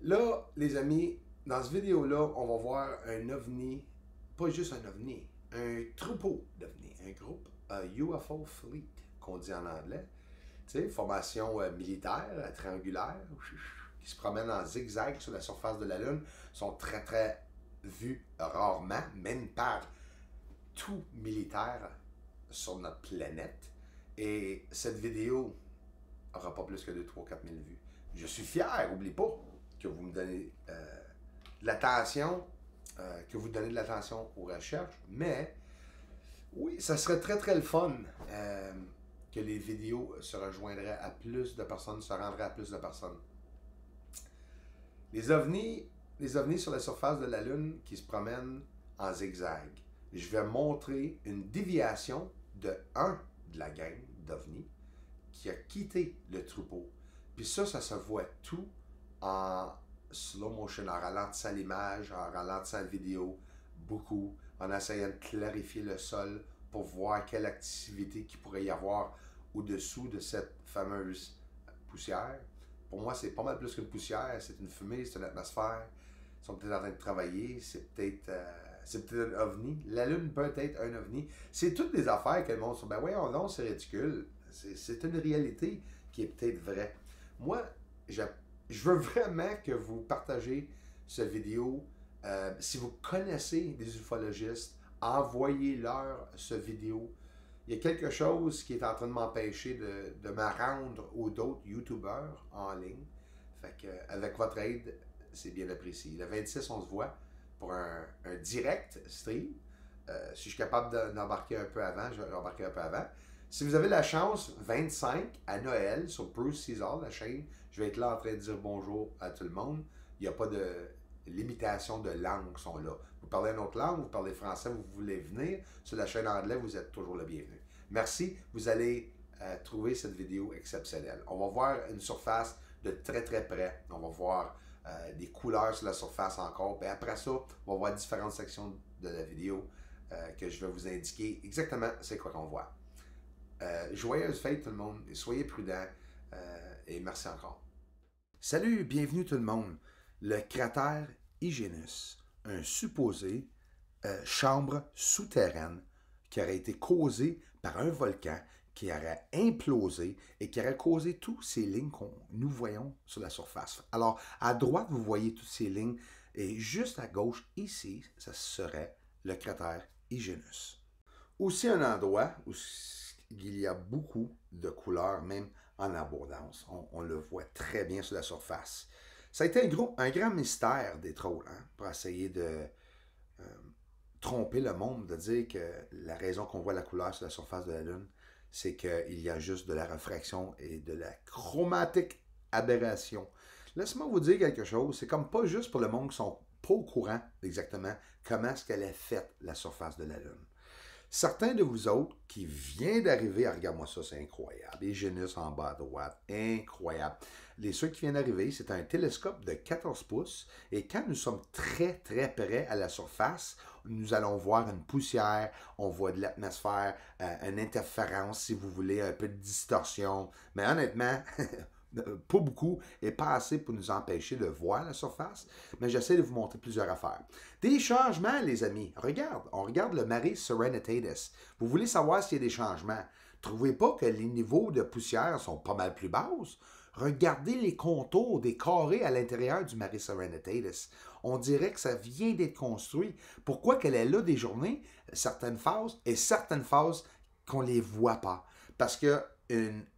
Là, les amis, dans cette vidéo-là, on va voir un ovni, pas juste un ovni, un troupeau d'ovnis, un groupe, UFO Fleet, qu'on dit en anglais. Tu sais, formation militaire, triangulaire, qui se promène en zigzag sur la surface de la Lune, sont très très vus rarement, même par tout militaire sur notre planète. Et cette vidéo n'aura pas plus que 2, 3, 4 000 vues. Je suis fier, n'oublie pas, que vous me donnez de l'attention, aux recherches, mais oui, ça serait très très le fun que les vidéos se rejoindraient à plus de personnes, se rendraient à plus de personnes. Les ovnis sur la surface de la Lune qui se promènent en zigzag. Je vais montrer une déviation de la gang d'ovnis qui a quitté le troupeau. Puis ça se voit tout en slow motion, en ralentissant l'image, en ralentissant la vidéo, beaucoup, en essayant de clarifier le sol pour voir quelle activité qu'il pourrait y avoir au-dessous de cette fameuse poussière. Pour moi, c'est pas mal plus qu'une poussière, c'est une fumée, c'est une atmosphère. Ils sont peut-être en train de travailler, c'est peut-être un ovni. La Lune peut être un ovni. C'est toutes des affaires que le monde se dit, ben voyons non, c'est ridicule. C'est une réalité qui est peut-être vraie. Moi, je veux vraiment que vous partagez cette vidéo. Si vous connaissez des ufologistes, envoyez-leur cette vidéo. Il y a quelque chose qui est en train de m'empêcher de me rendre aux d'autres YouTubeurs en ligne. Fait que, avec votre aide, c'est bien apprécié. Le 26, on se voit pour un direct stream. Si je suis capable d'embarquer un peu avant, je vais embarquer un peu avant. Si vous avez la chance, 25 à Noël sur Bruce Caesar, la chaîne, je vais être là en train de dire bonjour à tout le monde. Il n'y a pas de limitation de langue qui sont là. Vous parlez une autre langue, vous parlez français, vous voulez venir sur la chaîne anglaise, vous êtes toujours le bienvenu. Merci, vous allez trouver cette vidéo exceptionnelle. On va voir une surface de très très près. On va voir des couleurs sur la surface encore. Puis après ça, on va voir différentes sections de la vidéo que je vais vous indiquer exactement c'est quoi qu'on voit. Joyeuse fête tout le monde, et soyez prudents et merci encore. Salut, bienvenue tout le monde. Le cratère Hyginus, un supposé chambre souterraine qui aurait été causée par un volcan qui aurait implosé et qui aurait causé toutes ces lignes que nous voyons sur la surface. Alors, à droite, vous voyez toutes ces lignes et juste à gauche, ici, ça serait le cratère Hyginus. Aussi un endroit où il y a beaucoup de couleurs, même en abondance. On le voit très bien sur la surface. Ça a été un grand mystère des trolls, hein, pour essayer de tromper le monde, de dire que la raison qu'on voit la couleur sur la surface de la Lune, c'est qu'il y a juste de la réfraction et de la chromatique aberration. Laisse-moi vous dire quelque chose, c'est comme pas juste pour le monde qui sont pas au courant exactement comment est-ce qu'elle est faite, la surface de la Lune. Certains de vous autres qui viennent d'arriver, regarde-moi ça, c'est incroyable. Les Hyginus en bas à droite, incroyable. Ceux qui viennent d'arriver, c'est un télescope de 14 pouces. Et quand nous sommes très, très près à la surface, nous allons voir une poussière, on voit de l'atmosphère, une interférence, si vous voulez, un peu de distorsion. Mais honnêtement, pas beaucoup et pas assez pour nous empêcher de voir la surface, mais j'essaie de vous montrer plusieurs affaires. Des changements, les amis. On regarde le Mare Serenitatis. Vous voulez savoir s'il y a des changements. Trouvez pas que les niveaux de poussière sont pas mal plus bas? Regardez les contours des carrés à l'intérieur du Mare Serenitatis. On dirait que ça vient d'être construit. Pourquoi qu'elle est là des journées, certaines phases, et certaines phases qu'on ne les voit pas? Parce que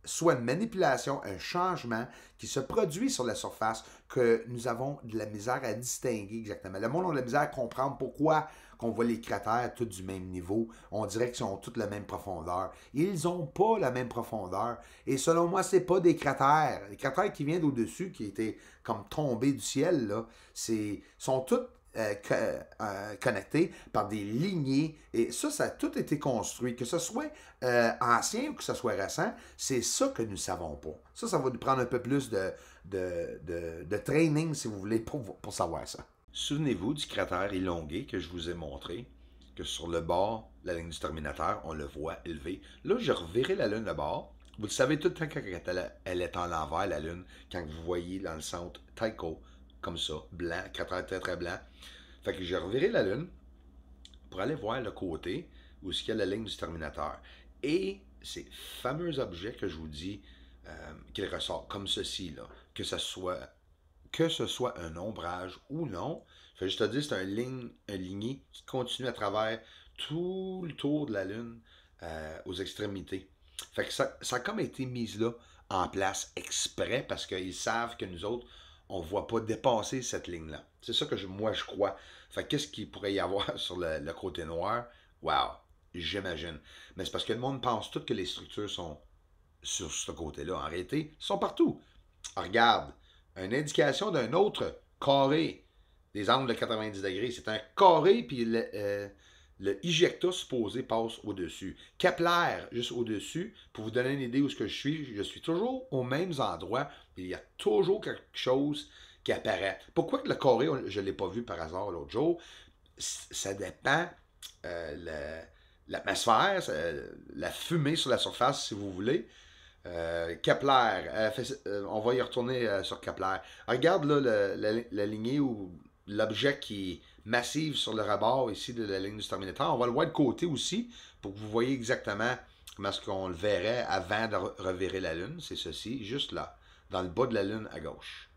soit une manipulation, un changement qui se produit sur la surface que nous avons de la misère à distinguer exactement. Le monde a de la misère à comprendre pourquoi qu'on voit les cratères tous du même niveau. On dirait qu'ils ont tous la même profondeur. Ils n'ont pas la même profondeur. Et selon moi, ce n'est pas des cratères. Les cratères qui viennent d'au-dessus, qui étaient comme tombés du ciel, là, sont tous connectés par des lignées. Et ça a tout été construit. Que ce soit ancien ou que ce soit récent, c'est ça que nous ne savons pas. Ça va nous prendre un peu plus de training, si vous voulez, pour savoir ça. Souvenez-vous du cratère élongué que je vous ai montré, que sur le bord, la ligne du terminateur, on le voit élevé. Là, je reverrai la Lune de bord. Vous le savez tout le temps quand elle est en l'envers, la Lune, quand vous voyez dans le centre Tycho, comme ça, blanc, très très très blanc. Fait que j'ai reviré la lune pour aller voir le côté où il y a la ligne du terminateur. Et ces fameux objets que je vous dis qu'il ressort, comme ceci, là, que ce soit un ombrage ou non, je vais juste te dire, c'est un ligné qui continue à travers tout le tour de la Lune aux extrémités. Fait que ça a comme été mis là en place exprès parce qu'ils savent que nous autres, on ne voit pas dépasser cette ligne-là. C'est ça que moi je crois. Fait que qu'est-ce qu'il pourrait y avoir sur le côté noir? Wow, j'imagine. Mais c'est parce que le monde pense tout que les structures sont sur ce côté-là. En réalité, ils sont partout. Regarde, une indication d'un autre carré des angles de 90 degrés. C'est un carré, puis le ejecta supposé passe au-dessus. Kepler, juste au-dessus, pour vous donner une idée où ce que je suis toujours aux mêmes endroits. Il y a toujours quelque chose qui apparaît. Pourquoi que le carré, je ne l'ai pas vu par hasard l'autre jour? Ça dépend l'atmosphère, la fumée sur la surface, si vous voulez. Kepler, on va y retourner sur Kepler. Regarde là la lignée ou l'objet qui est massif sur le rebord ici de la ligne du Terminator. On va le voir de côté aussi pour que vous voyez exactement comment est-ce qu'on le verrait avant de revirer la Lune. C'est ceci, juste là, dans le bas de la Lune à gauche.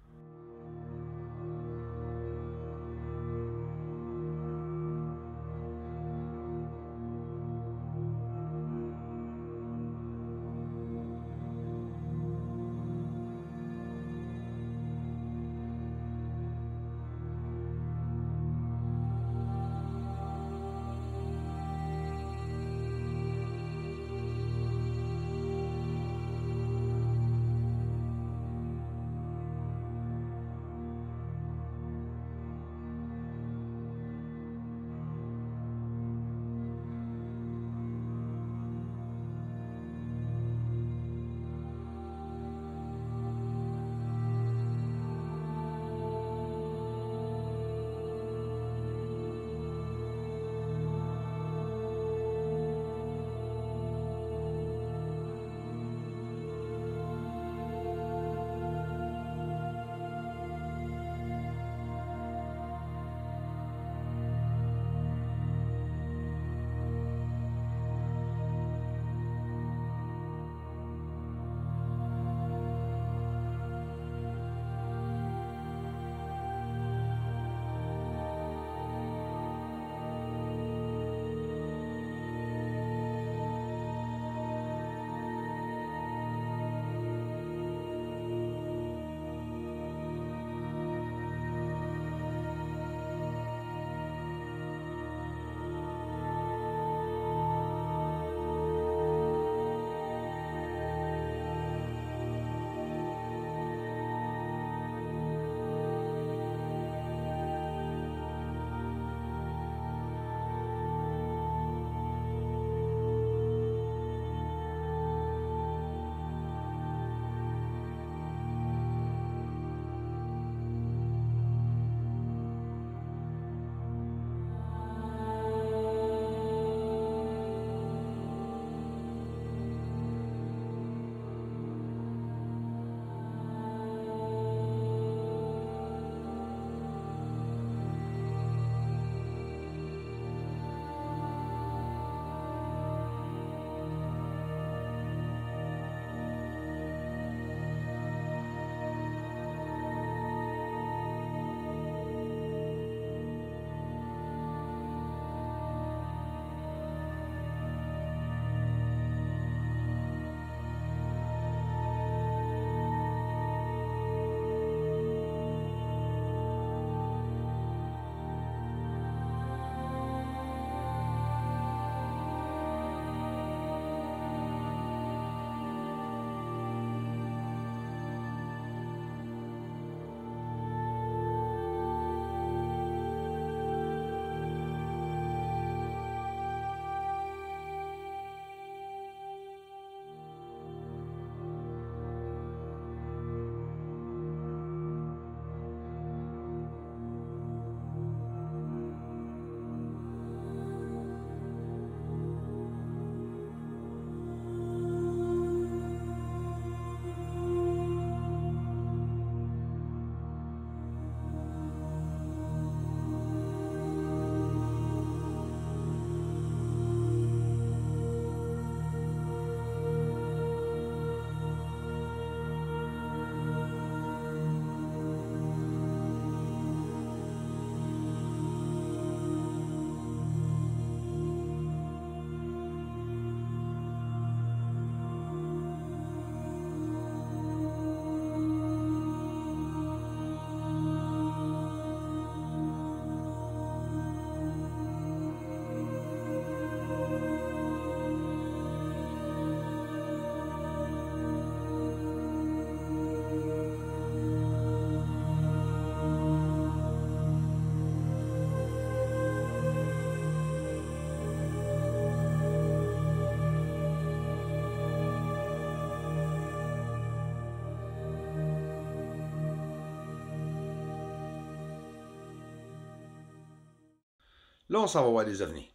Là, on s'en va voir des ovnis.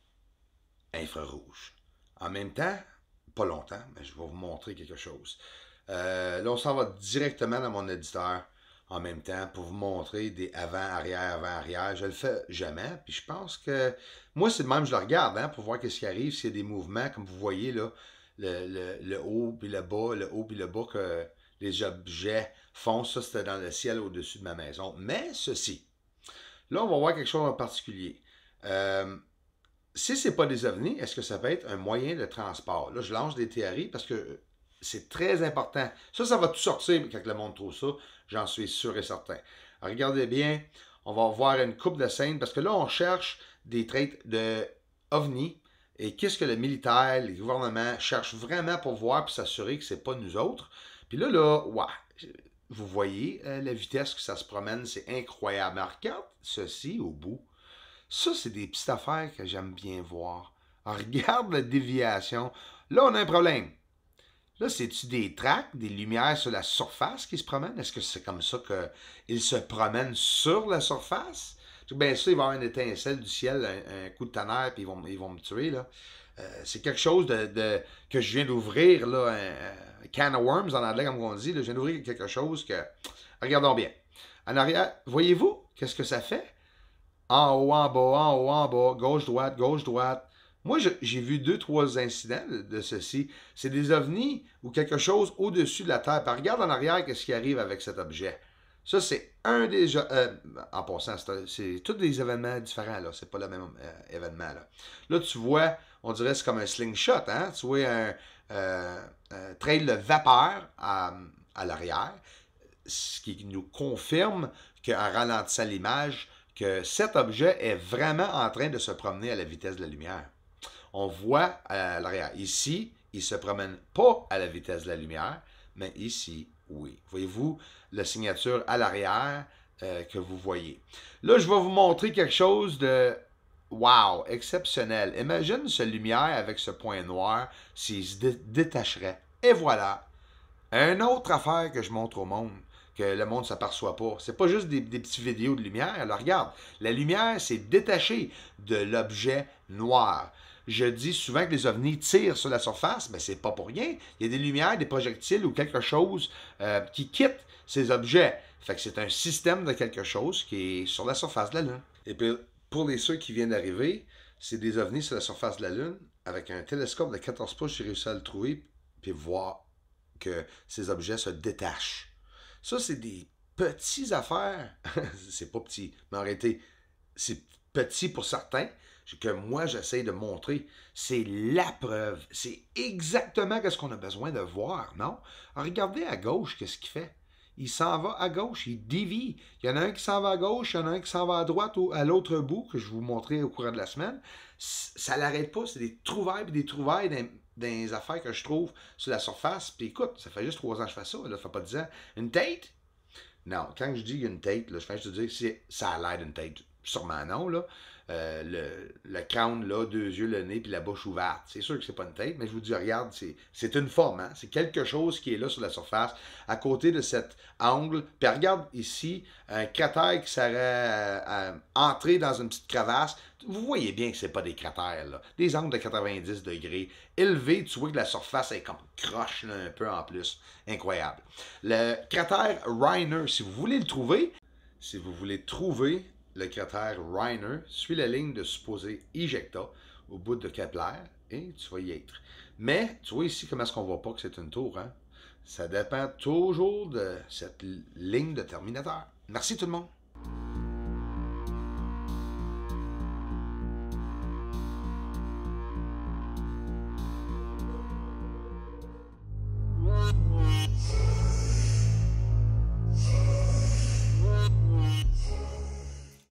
Infrarouges. En même temps, pas longtemps, mais je vais vous montrer quelque chose. Là, on s'en va directement dans mon éditeur en même temps pour vous montrer des avant-arrière. Je le fais jamais. Puis je pense que moi, c'est de même, je le regarde hein, pour voir ce qui arrive, s'il y a des mouvements, comme vous voyez là, le haut puis le bas, le haut puis le bas que les objets font. Ça, c'était dans le ciel au-dessus de ma maison. Mais ceci, là, on va voir quelque chose en particulier. Si ce n'est pas des ovnis, est-ce que ça peut être un moyen de transport? Là, je lance des théories parce que c'est très important. Ça va tout sortir quand le monde trouve ça. J'en suis sûr et certain. Alors, regardez bien, on va voir une coupe de scènes parce que là, on cherche des traits de ovnis. Et qu'est-ce que le militaire, les gouvernements cherchent vraiment pour voir et s'assurer que ce n'est pas nous autres. Puis là, ouais, vous voyez la vitesse que ça se promène, c'est incroyable. Mais regarde ceci au bout. Ça, c'est des petites affaires que j'aime bien voir. Alors, regarde la déviation. Là, on a un problème. Là, c'est-tu des tracts, des lumières sur la surface qui se promènent? Est-ce que c'est comme ça qu'ils se promènent sur la surface? Bien sûr, il va y avoir une étincelle du ciel, un coup de tonnerre, puis ils vont me tuer. Là. C'est quelque chose que je viens d'ouvrir, là, un can of worms en anglais, comme on dit. Là, je viens d'ouvrir quelque chose que... Regardons bien. En arrière, voyez-vous qu'est-ce que ça fait? En haut, en bas, en haut, en bas, gauche, droite, gauche, droite. Moi, j'ai vu 2-3 incidents de ceci. C'est des ovnis ou quelque chose au-dessus de la Terre. Puis regarde en arrière qu'est-ce qui arrive avec cet objet. Ça, c'est un des... en passant, c'est tous des événements différents, là. C'est pas le même événement, là. Là, tu vois, on dirait que c'est comme un slingshot, hein? Tu vois un trail de vapeur à l'arrière, ce qui nous confirme qu'en ralentissant l'image, que cet objet est vraiment en train de se promener à la vitesse de la lumière. On voit à l'arrière. Ici, il ne se promène pas à la vitesse de la lumière, mais ici, oui. Voyez-vous la signature à l'arrière que vous voyez. Là, je vais vous montrer quelque chose de wow, exceptionnel. Imagine cette lumière avec ce point noir s'il se détacherait. Et voilà, une autre affaire que je montre au monde, que le monde ne s'aperçoit pas. C'est pas juste des petites vidéos de lumière. Alors regarde, la lumière s'est détachée de l'objet noir. Je dis souvent que les ovnis tirent sur la surface, mais c'est pas pour rien. Il y a des lumières, des projectiles ou quelque chose qui quitte ces objets. Fait que c'est un système de quelque chose qui est sur la surface de la Lune. Et puis, pour ceux qui viennent d'arriver, c'est des ovnis sur la surface de la Lune. Avec un télescope de 14 pouces, j'ai réussi à le trouver puis voir que ces objets se détachent. Ça, c'est des petites affaires. C'est pas petit, mais en réalité, c'est petit pour certains, que moi, j'essaie de montrer. C'est la preuve. C'est exactement ce qu'on a besoin de voir, non? Alors, regardez à gauche, qu'est-ce qu'il fait? Il s'en va à gauche, il dévie. Il y en a un qui s'en va à gauche, il y en a un qui s'en va à droite ou à l'autre bout, que je vais vous montrer au cours de la semaine. Ça l'arrête pas, c'est des trouvailles et des trouvailles des affaires que je trouve sur la surface. Puis écoute, ça fait juste 3 ans que je fais ça, là, ça fait pas 10 ans. Une tête? Non, quand je dis une tête, là, je fais juste dire que ça a l'air d'une tête. Sûrement non, là. Le crâne, là, 2 yeux, le nez, puis la bouche ouverte. C'est sûr que c'est pas une tête, mais je vous dis, regarde, c'est une forme, hein? C'est quelque chose qui est là sur la surface, à côté de cet angle. Puis regarde ici, un cratère qui serait entré dans une petite crevasse. Vous voyez bien que c'est pas des cratères, là. Des angles de 90 degrés. Élevés, tu vois que la surface est comme croche, là, un peu en plus. Incroyable. Le cratère Reiner, si vous voulez le trouver, le cratère Reiner, suis la ligne de supposé Ejecta au bout de Kepler et tu vas y être. Mais tu vois ici comment est-ce qu'on voit pas que c'est une tour, hein? Ça dépend toujours de cette ligne de terminateur. Merci tout le monde.